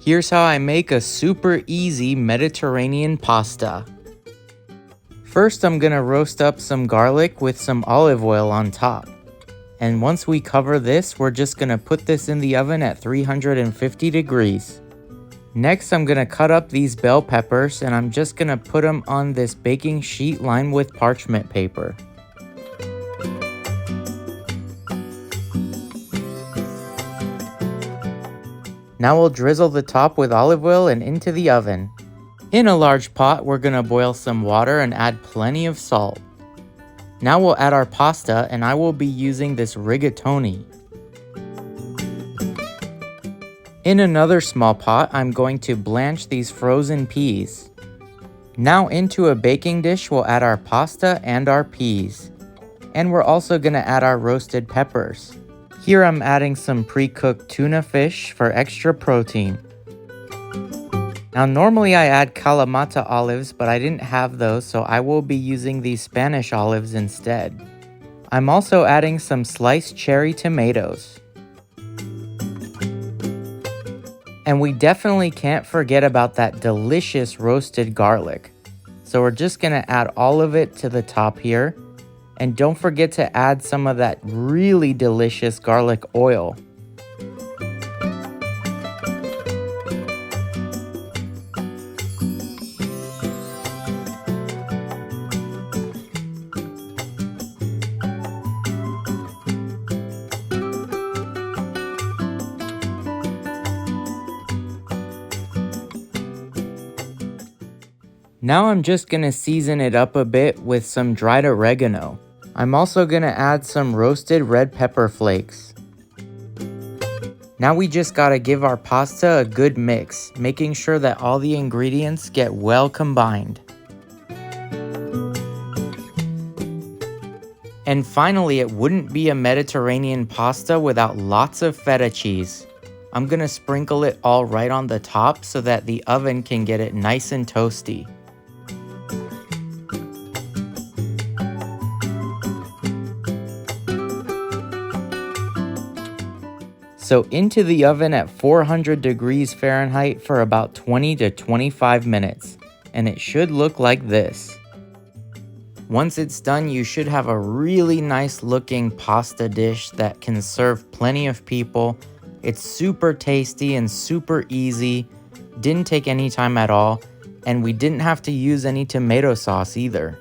Here's how I make a super easy Mediterranean pasta. First, I'm gonna roast up some garlic with some olive oil on top. And once we cover this, we're just gonna put this in the oven at 350 degrees. Next, I'm gonna cut up these bell peppers and I'm just gonna put them on this baking sheet lined with parchment paper. Now we'll drizzle the top with olive oil and into the oven. In a large pot, we're gonna boil some water and add plenty of salt. Now we'll add our pasta and I will be using this rigatoni. In another small pot, I'm going to blanch these frozen peas. Now into a baking dish, we'll add our pasta and our peas. And we're also gonna add our roasted peppers. Here I'm adding some pre-cooked tuna fish for extra protein. Now normally I add Kalamata olives, but I didn't have those, so I will be using these Spanish olives instead. I'm also adding some sliced cherry tomatoes. And we definitely can't forget about that delicious roasted garlic. So we're just gonna add all of it to the top here. And don't forget to add some of that really delicious garlic oil. Now I'm just gonna season it up a bit with some dried oregano. I'm also gonna add some roasted red pepper flakes. Now we just gotta give our pasta a good mix, making sure that all the ingredients get well combined. And finally, it wouldn't be a Mediterranean pasta without lots of feta cheese. I'm gonna sprinkle it all right on the top so that the oven can get it nice and toasty. So into the oven at 400 degrees Fahrenheit for about 20 to 25 minutes, and it should look like this. Once it's done, you should have a really nice looking pasta dish that can serve plenty of people. It's super tasty and super easy, didn't take any time at all, and we didn't have to use any tomato sauce either.